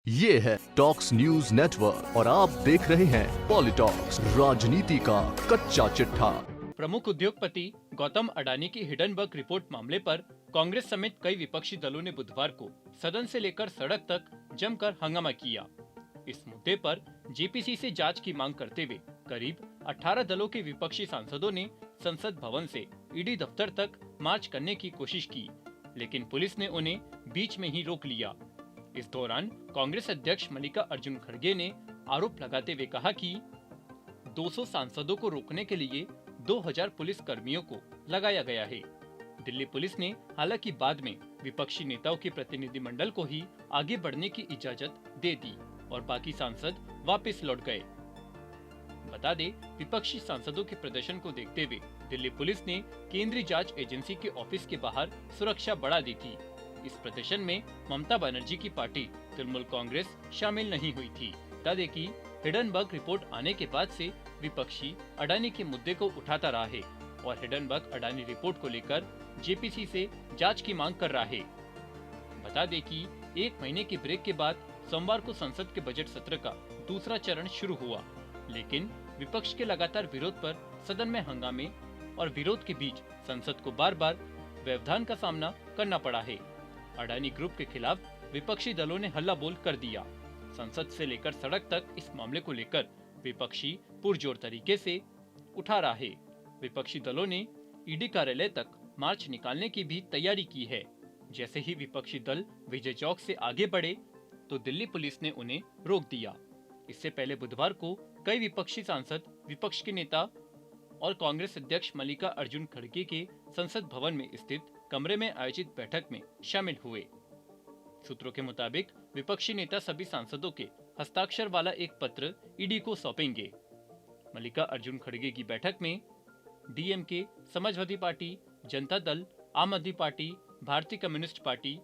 ये है talks news network और आप देख रहे हैं पॉलिटॉक्स, राजनीति का कच्चा चिट्ठा। प्रमुख उद्योगपति गौतम अडानी की हिडनबर्ग रिपोर्ट मामले पर कांग्रेस समेत कई विपक्षी दलों ने बुधवार को सदन से लेकर सड़क तक जमकर हंगामा किया। इस मुद्दे पर जेपीसी से जांच की मांग करते हुए करीब 18 दलों के विपक्षी सांसदों ने संसद भवन से ईडी दफ्तर तक मार्च करने की कोशिश की, लेकिन पुलिस ने उन्हें बीच में ही रोक लिया। इस दौरान कांग्रेस अध्यक्ष मल्लिकार्जुन खड़गे ने आरोप लगाते हुए कहा कि 200 सांसदों को रोकने के लिए 2000 पुलिस कर्मियों को लगाया गया है। दिल्ली पुलिस ने हालांकि बाद में विपक्षी नेताओं के प्रतिनिधिमंडल को ही आगे बढ़ने की इजाजत दे दी और बाकी सांसद वापस लौट गए। बता दें, विपक्षी सांसदों के प्रदर्शन को देखते हुए दिल्ली पुलिस ने केंद्रीय जांच एजेंसी के ऑफिस के बाहर सुरक्षा बढ़ा दी थी। इस प्रदर्शन में ममता बनर्जी की पार्टी तृणमूल कांग्रेस शामिल नहीं हुई थी। बता दें कि हिडनबर्ग रिपोर्ट आने के बाद से विपक्षी अडानी के मुद्दे को उठाता रहा है और हिडनबर्ग अडानी रिपोर्ट को लेकर जेपीसी से जांच की मांग कर रहा है। बता दें कि एक महीने की ब्रेक के बाद सोमवार को संसद के बजट सत्र का दूसरा चरण शुरू हुआ, लेकिन विपक्ष के लगातार विरोध पर सदन में हंगामे और विरोध के बीच संसद को बार बार व्यवधान का सामना करना पड़ा है। अडानी ग्रुप के खिलाफ विपक्षी दलों ने हल्ला बोल कर दिया। संसद से लेकर सड़क तक इस मामले को लेकर विपक्षी पुरजोर तरीके से उठा रहा है। विपक्षी दलों ने ईडी कार्यालय तक मार्च निकालने की भी तैयारी की है। जैसे ही विपक्षी दल विजय चौक से आगे बढ़े तो दिल्ली पुलिस ने उन्हें रोक दिया। इससे पहले बुधवार को कई विपक्षी सांसद विपक्ष के नेता और कांग्रेस अध्यक्ष मल्लिकार्जुन खड़गे के संसद भवन में स्थित कमरे में आयोजित बैठक में शामिल हुए। सूत्रों के मुताबिक विपक्षी नेता सभी सांसदों के हस्ताक्षर वाला एक पत्र ईडी को सौंपेंगे। मल्लिकार्जुन खड़गे की बैठक में डीएमके, समाजवादी पार्टी, जनता दल, आम आदमी पार्टी, भारतीय कम्युनिस्ट पार्टी,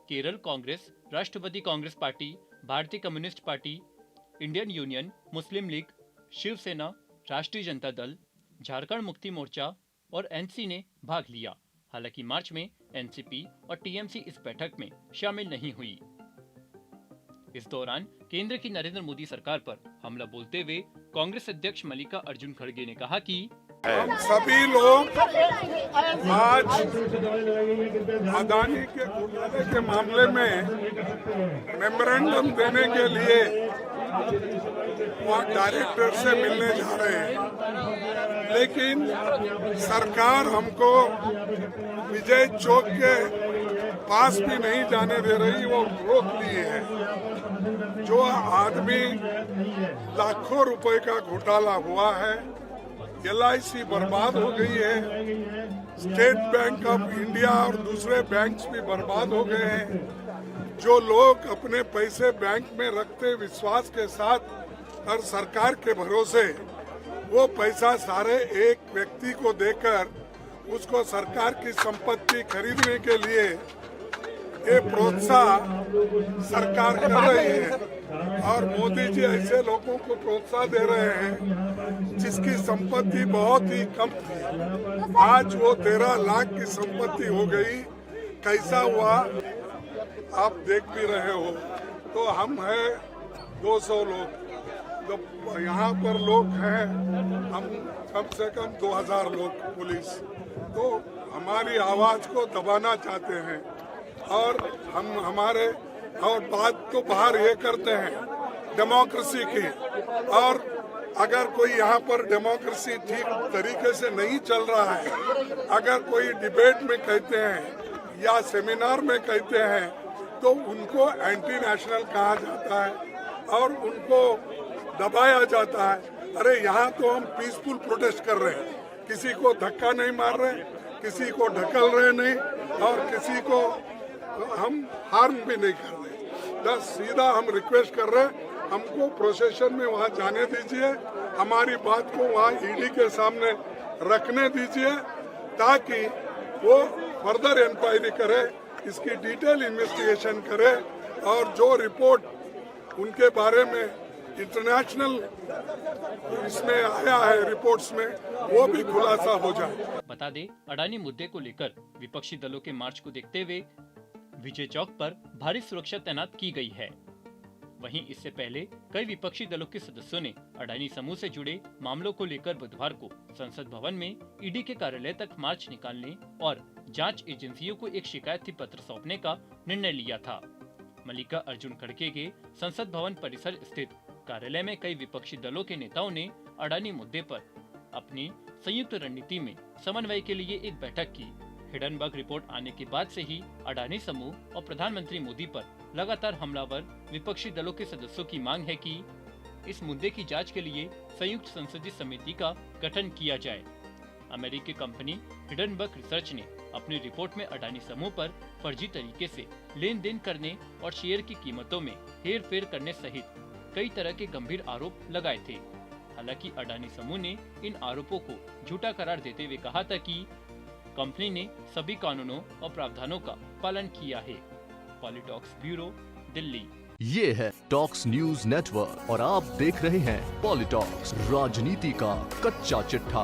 केरल कांग्रेस, राष्ट्रवादी कांग्रेस पार्टी, भारतीय कम्युनिस्ट पार्टी, इंडियन यूनियन मुस्लिम लीग, शिवसेना, राष्ट्रीय जनता दल, झारखंड मुक्ति मोर्चा और एनसी ने भाग लिया। हालांकि मार्च में एनसीपी और टीएमसी इस बैठक में शामिल नहीं हुई। इस दौरान केंद्र की नरेंद्र मोदी सरकार पर हमला बोलते हुए कांग्रेस अध्यक्ष मल्लिकार्जुन खड़गे ने कहा कि हम सभी लोग आज अडानी के घोटाले के मामले में मेमोरेंडम देने के लिए वहाँ डायरेक्टर से मिलने जा रहे हैं, लेकिन सरकार हमको विजय चौक के पास भी नहीं जाने दे रही, वो रोक लिए है। जो आदमी लाखों रुपए का घोटाला हुआ है, LIC बर्बाद हो गई है, स्टेट बैंक ऑफ इंडिया और दूसरे बैंक्स भी बर्बाद हो गए हैं। जो लोग अपने पैसे बैंक में रखते विश्वास के साथ और सरकार के भरोसे, वो पैसा सारे एक व्यक्ति को देकर उसको सरकार की संपत्ति खरीदने के लिए ये प्रोत्साहन सरकार कर रही है और मोदी जी ऐसे लोगों को प्रोत्साहन दे रहे हैं जिसकी संपत्ति बहुत ही कम थी, आज वो 13 लाख की संपत्ति हो गई। कैसा हुआ आप देख भी रहे हो। तो हम हैं 200 लोग, तो यहाँ पर लोग हैं हम कम से कम 2000 लोग पुलिस, तो हमारी आवाज को दबाना चाहते हैं और हम हमारे और बात तो बाहर ये करते हैं डेमोक्रेसी की, और अगर कोई यहाँ पर डेमोक्रेसी ठीक तरीके से नहीं चल रहा है, अगर कोई डिबेट में कहते हैं या सेमिनार में कहते हैं तो उनको एंटी नेशनल कहा जाता है और उनको दबाया जाता है। अरे यहाँ तो हम पीसफुल प्रोटेस्ट कर रहे हैं, किसी को धक्का नहीं मार रहे, किसी को ढकल रहे नहीं और किसी को हम हार्म भी नहीं कर रहे। बस सीधा हम रिक्वेस्ट कर रहे हैं, हमको प्रोसेशन में वहाँ जाने दीजिए, हमारी बात को वहाँ ईडी के सामने रखने दीजिए ताकि वो फर्दर इंक्वायरी करे, इसकी डिटेल इन्वेस्टिगेशन करे और जो रिपोर्ट उनके बारे में इंटरनेशनल इसमें आया है रिपोर्ट्स में, वो भी खुलासा हो जाए। बता दें, अडानी मुद्दे को लेकर विपक्षी दलों के मार्च को देखते हुए विजय चौक पर भारी सुरक्षा तैनात की गई है। वहीं इससे पहले कई विपक्षी दलों के सदस्यों ने अडानी समूह से जुड़े मामलों को लेकर बुधवार को संसद भवन में ईडी के कार्यालय तक मार्च निकालने और जांच एजेंसियों को एक शिकायत पत्र सौंपने का निर्णय लिया था। मल्लिका अर्जुन खड़गे के संसद भवन परिसर स्थित कार्यालय में कई विपक्षी दलों के नेताओं ने अडानी मुद्दे पर अपनी संयुक्त रणनीति में समन्वय के लिए एक बैठक की। हिडनबर्ग रिपोर्ट आने के बाद से ही अडानी समूह और प्रधानमंत्री मोदी पर लगातार हमलावर विपक्षी दलों के सदस्यों की मांग है कि इस मुद्दे की जांच के लिए संयुक्त संसदीय समिति का गठन किया जाए। अमेरिकी कंपनी हिडनबर्ग रिसर्च ने अपनी रिपोर्ट में अडानी समूह पर फर्जी तरीके से लेन देन करने और शेयर की कीमतों में हेर फेर करने सहित कई तरह के गंभीर आरोप लगाए थे। हालांकि अडानी समूह ने इन आरोपों को झूठा करार देते हुए कहा था कि कंपनी ने सभी कानूनों और प्रावधानों का पालन किया है। पॉलिटॉक्स ब्यूरो, दिल्ली। ये है टॉक्स न्यूज नेटवर्क और आप देख रहे हैं पॉलिटॉक्स, राजनीति का कच्चा चिट्ठा।